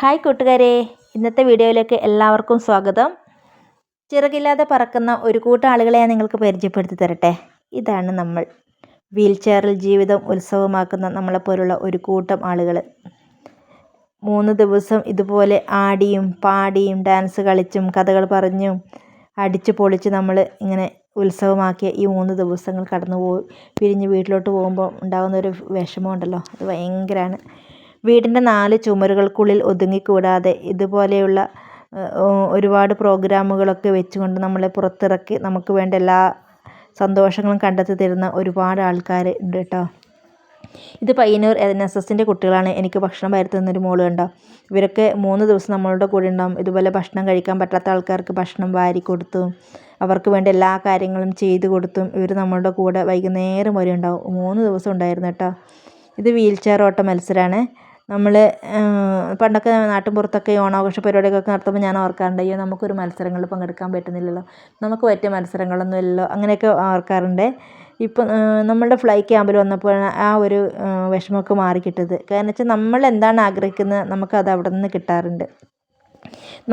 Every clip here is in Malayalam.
ഹായ് കൂട്ടുകാരെ, ഇന്നത്തെ വീഡിയോയിലേക്ക് എല്ലാവർക്കും സ്വാഗതം. ചിറകില്ലാതെ പറക്കുന്ന ഒരു കൂട്ടം ആളുകളെ ഞാൻ നിങ്ങൾക്ക് പരിചയപ്പെടുത്തി തരട്ടെ. ഇതാണ് നമ്മൾ വീൽ ചെയറിൽ ജീവിതം ഉത്സവമാക്കുന്ന നമ്മളെപ്പോലുള്ള ഒരു കൂട്ടം ആളുകൾ. 3 ദിവസം ഇതുപോലെ ആടിയും പാടിയും ഡാൻസ് കളിച്ചും കഥകൾ പറഞ്ഞും അടിച്ചു പൊളിച്ച് നമ്മൾ ഇങ്ങനെ ഉത്സവമാക്കിയ ഈ 3 ദിവസങ്ങൾ പിരിഞ്ഞ് വീട്ടിലോട്ട് പോകുമ്പോൾ ഉണ്ടാകുന്ന ഒരു വിഷമമുണ്ടല്ലോ, അത് ഭയങ്കരമാണ്. വീടിൻ്റെ 4 ചുമരുകൾക്കുള്ളിൽ ഒതുങ്ങിക്കൂടാതെ ഇതുപോലെയുള്ള ഒരുപാട് പ്രോഗ്രാമുകളൊക്കെ വെച്ചുകൊണ്ട് നമ്മളെ പുറത്തിറക്കി നമുക്ക് വേണ്ട എല്ലാ സന്തോഷങ്ങളും കണ്ടെത്തി തരുന്ന ഒരുപാട് ആൾക്കാർ ഉണ്ട് കേട്ടോ. ഇത് പയ്യന്നൂർ NSSൻ്റെ കുട്ടികളാണ്. എനിക്ക് ഭക്ഷണം വരുത്തുന്നൊരു മോള് കണ്ടോ. ഇവരൊക്കെ 3 ദിവസം നമ്മളുടെ കൂടെ ഉണ്ടാവും. ഇതുപോലെ ഭക്ഷണം കഴിക്കാൻ പറ്റാത്ത ആൾക്കാർക്ക് ഭക്ഷണം വാരി കൊടുത്തും അവർക്ക് വേണ്ട എല്ലാ കാര്യങ്ങളും ചെയ്തു കൊടുത്തും ഇവർ നമ്മളുടെ കൂടെ വൈകുന്നേരം വരെ ഉണ്ടാവും. 3 ദിവസം ഉണ്ടായിരുന്നു കേട്ടോ. ഇത് വീൽ ചെയർ ഓട്ട മത്സരമാണ്. നമ്മൾ പണ്ടൊക്കെ നാട്ടിൻപുറത്തൊക്കെ ഓണാഘോഷ പരിപാടികളൊക്കെ നടത്തുമ്പോൾ ഞാൻ ഓർക്കാറുണ്ട്, അയ്യോ നമുക്കൊരു മത്സരങ്ങളിൽ പങ്കെടുക്കാൻ പറ്റുന്നില്ലല്ലോ, നമുക്ക് പറ്റിയ മത്സരങ്ങളൊന്നും ഇല്ലല്ലോ, അങ്ങനെയൊക്കെ ഓർക്കാറുണ്ട്. ഇപ്പം നമ്മളുടെ ഫ്ലൈ ക്യാമ്പിൽ വന്നപ്പോൾ ആ ഒരു വിഷമമൊക്കെ മാറിക്കിട്ടത്. കാരണം വെച്ചാൽ നമ്മൾ എന്താണ് ആഗ്രഹിക്കുന്നത് നമുക്കത് അവിടെ നിന്ന് കിട്ടാറുണ്ട്.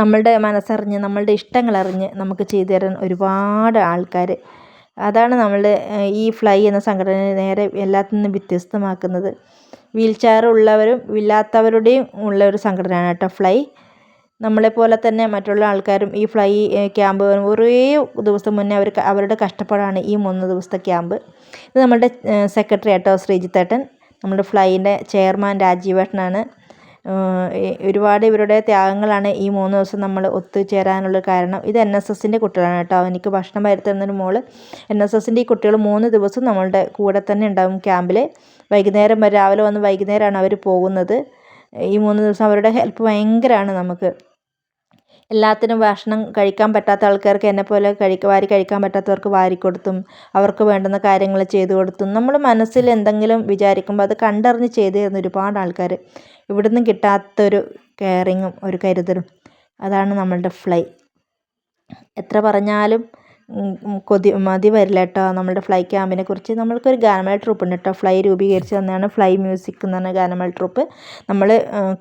നമ്മളുടെ മനസ്സറിഞ്ഞ് നമ്മളുടെ ഇഷ്ടങ്ങളറിഞ്ഞ് നമുക്ക് ചെയ്തു തരാൻ ഒരുപാട് ആൾക്കാർ. അതാണ് നമ്മളുടെ ഈ ഫ്ലൈ എന്ന സംഘടനയെ നേരെ എല്ലാത്തിൽ നിന്നും വ്യത്യസ്തമാക്കുന്നത്. വീൽ ചെയർ ഉള്ളവരും ഇല്ലാത്തവരുടെയും ഉള്ള ഒരു സംഘടനയാണ് കേട്ടോ ഫ്ലൈ. നമ്മളെപ്പോലെ തന്നെ മറ്റുള്ള ആൾക്കാരും ഈ ഫ്ലൈ ക്യാമ്പ് കുറേ ദിവസം മുന്നേ അവരുടെ കഷ്ടപ്പാടാണ് ഈ 3 ദിവസത്തെ ക്യാമ്പ്. ഇത് നമ്മളുടെ സെക്രട്ടറി കേട്ടോ, ശ്രീജിത്തേട്ടൻ. നമ്മുടെ ഫ്ലൈൻ്റെ ചെയർമാൻ രാജീവേട്ടനാണ്. ഒരുപാട് ഇവരുടെ ത്യാഗങ്ങളാണ് ഈ 3 ദിവസം നമ്മൾ ഒത്തുചേരാനുള്ള കാരണം. ഇത് NSSൻ്റെ കുട്ടികളാണ് കേട്ടോ. എനിക്ക് ഭക്ഷണം വരുത്തുന്നൊരു മോള് NSSൻ്റെ ഈ കുട്ടികൾ 3 ദിവസം നമ്മളുടെ കൂടെ തന്നെ ഉണ്ടാവും ക്യാമ്പിൽ. വൈകുന്നേരം വരെ, രാവിലെ വന്ന് വൈകുന്നേരമാണ് അവർ പോകുന്നത്. ഈ 3 ദിവസം അവരുടെ ഹെൽപ്പ് ഭയങ്കരമാണ് നമുക്ക്. എല്ലാത്തിനും ഭക്ഷണം കഴിക്കാൻ പറ്റാത്ത ആൾക്കാർക്ക് എന്നെപ്പോലെ വാരി കഴിക്കാൻ പറ്റാത്തവർക്ക് വാരിക്കൊടുത്തും അവർക്ക് വേണ്ടുന്ന കാര്യങ്ങൾ ചെയ്തു കൊടുത്തും നമ്മൾ മനസ്സിൽ എന്തെങ്കിലും വിചാരിക്കുമ്പോൾ അത് കണ്ടറിഞ്ഞ് ചെയ്തു തരുന്ന ഒരുപാട് ആൾക്കാർ. ഇവിടുന്ന് കിട്ടാത്തൊരു കെയറിങ്ങും ഒരു കരുതലും, അതാണ് നമ്മളുടെ ഫ്ലൈ. എത്ര പറഞ്ഞാലും മതി വരില്ല കേട്ടോ നമ്മളുടെ ഫ്ലൈ ക്യാമ്പിനെ കുറിച്ച്. നമ്മൾക്കൊരു ഗാനമേള ട്രൂപ്പ് ഉണ്ട് കേട്ടോ. ഫ്ലൈ രൂപീകരിച്ച് തന്നെയാണ് ഫ്ലൈ മ്യൂസിക് എന്ന് പറഞ്ഞ ഗാനമേള ട്രൂപ്പ്. നമ്മൾ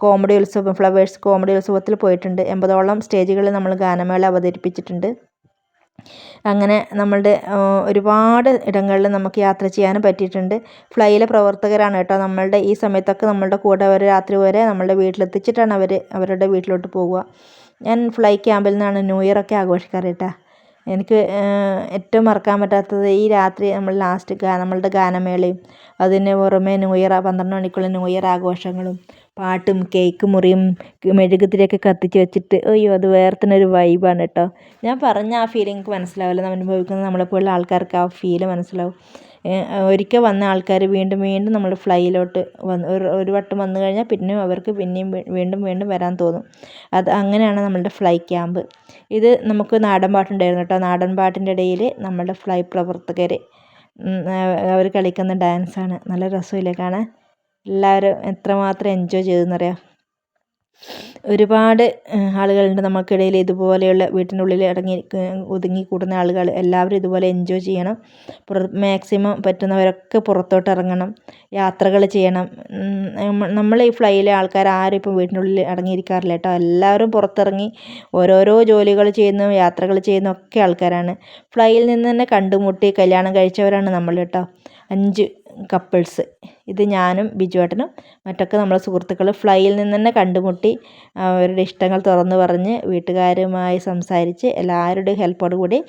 കോമഡി ഉത്സവം, ഫ്ലവേഴ്സ് കോമഡി ഉത്സവത്തിൽ പോയിട്ടുണ്ട്. 80ഓളം സ്റ്റേജുകളിൽ നമ്മൾ ഗാനമേള അവതരിപ്പിച്ചിട്ടുണ്ട്. അങ്ങനെ നമ്മളുടെ ഒരുപാട് ഇടങ്ങളിൽ നമുക്ക് യാത്ര ചെയ്യാനും പറ്റിയിട്ടുണ്ട്. ഫ്ലൈയിലെ പ്രവർത്തകരാണ് കേട്ടോ നമ്മളുടെ ഈ സമയത്തൊക്കെ നമ്മളുടെ കൂടെ അവർ രാത്രി വരെ നമ്മളുടെ വീട്ടിലെത്തിച്ചിട്ടാണ് അവരുടെ വീട്ടിലോട്ട് പോകുക. ഞാൻ ഫ്ലൈ ക്യാമ്പിൽ നിന്നാണ് ന്യൂ ഇയർ ഒക്കെ ആഘോഷിക്കാറ് കേട്ടോ. എനിക്ക് ഏറ്റവും മറക്കാൻ പറ്റാത്തത് ഈ രാത്രി നമ്മൾ ലാസ്റ്റ് നമ്മളുടെ ഗാനമേളയും അതിന് പുറമെ 12 മണിക്കുള്ള ന്യൂ ഇയർ ആഘോഷങ്ങളും പാട്ടും കേക്ക് മുറിയും മെഴുകുതിരിയൊക്കെ കത്തിച്ച് വെച്ചിട്ട്, അയ്യോ അത് വേറെ തന്നെ ഒരു വൈബാണ് കേട്ടോ. ഞാൻ പറഞ്ഞ ആ ഫീലിംഗ് എനിക്ക് മനസ്സിലാവില്ല. നമ്മൾ അനുഭവിക്കുന്ന നമ്മളെപ്പോലുള്ള ആൾക്കാർക്ക് ആ ഫീല് മനസ്സിലാവും. ഒരിക്കൽ വന്ന ആൾക്കാർ വീണ്ടും വീണ്ടും നമ്മൾ ഫ്ലൈയിലോട്ട് ഒരു വട്ടം വന്നു കഴിഞ്ഞാൽ പിന്നെയും അവർക്ക് പിന്നെയും വീണ്ടും വീണ്ടും വരാൻ തോന്നും. അത് അങ്ങനെയാണ് നമ്മളുടെ ഫ്ലൈ ക്യാമ്പ്. ഇത് നമുക്ക് നാടൻ പാട്ടുണ്ടായിരുന്നു കേട്ടോ. നാടൻ പാട്ടിൻ്റെ ഇടയിൽ നമ്മളുടെ ഫ്ലൈ പ്രവർത്തകർ അവർ കളിക്കുന്ന ഡാൻസാണ്. നല്ല രസമില്ലേ കാണാൻ. എല്ലാവരും എത്രമാത്രം എൻജോയ് ചെയ്തെന്നറിയാം. ഒരുപാട് ആളുകളുണ്ട് നമുക്കിടയിൽ ഇതുപോലെയുള്ള വീട്ടിനുള്ളിൽ ഒതുങ്ങിക്കൂടുന്ന ആളുകൾ. എല്ലാവരും ഇതുപോലെ എൻജോയ് ചെയ്യണം. മാക്സിമം പറ്റുന്നവരൊക്കെ പുറത്തോട്ട് ഇറങ്ങണം, യാത്രകൾ ചെയ്യണം. നമ്മൾ ഈ ഫ്ലൈയിലെ ആൾക്കാർ ആരും ഇപ്പം വീട്ടിനുള്ളിൽ അടങ്ങിയിരിക്കാറില്ല കേട്ടോ. എല്ലാവരും പുറത്തിറങ്ങി ഓരോരോ ജോലികൾ ചെയ്യുന്നു, യാത്രകൾ ചെയ്യുന്ന ഒക്കെ ആൾക്കാരാണ്. ഫ്ലൈയിൽ നിന്ന് തന്നെ കണ്ടുമുട്ടി കല്യാണം കഴിച്ചവരാണ് നമ്മൾ കേട്ടോ. 5 കപ്പിൾസ്. ഇത് ഞാനും ബിജുവേട്ടനും മറ്റൊക്കെ നമ്മളെ സുഹൃത്തുക്കൾ ഫ്ലൈയിൽ നിന്ന് തന്നെ കണ്ടുമുട്ടി അവരുടെ ഇഷ്ടങ്ങൾ തുറന്നു പറഞ്ഞ് വീട്ടുകാരുമായി സംസാരിച്ച് എല്ലാവരുടെയും ഹെൽപ്പോടു കൂടി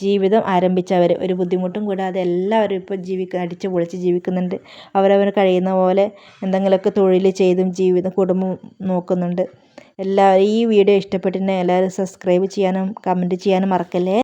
ജീവിതം ആരംഭിച്ചവർ. ഒരു ബുദ്ധിമുട്ടും കൂടാതെ എല്ലാവരും ഇപ്പോൾ അടിച്ചു പൊളിച്ച് ജീവിക്കുന്നുണ്ട്. അവരവർ കഴിയുന്ന പോലെ എന്തെങ്കിലുമൊക്കെ തൊഴിൽ ചെയ്തും കുടുംബം നോക്കുന്നുണ്ട്. എല്ലാവരും ഈ വീഡിയോ ഇഷ്ടപ്പെട്ടിട്ടുണ്ടെങ്കിൽ എല്ലാവരും സബ്സ്ക്രൈബ് ചെയ്യാനും കമൻറ്റ് ചെയ്യാനും മറക്കല്ലേ.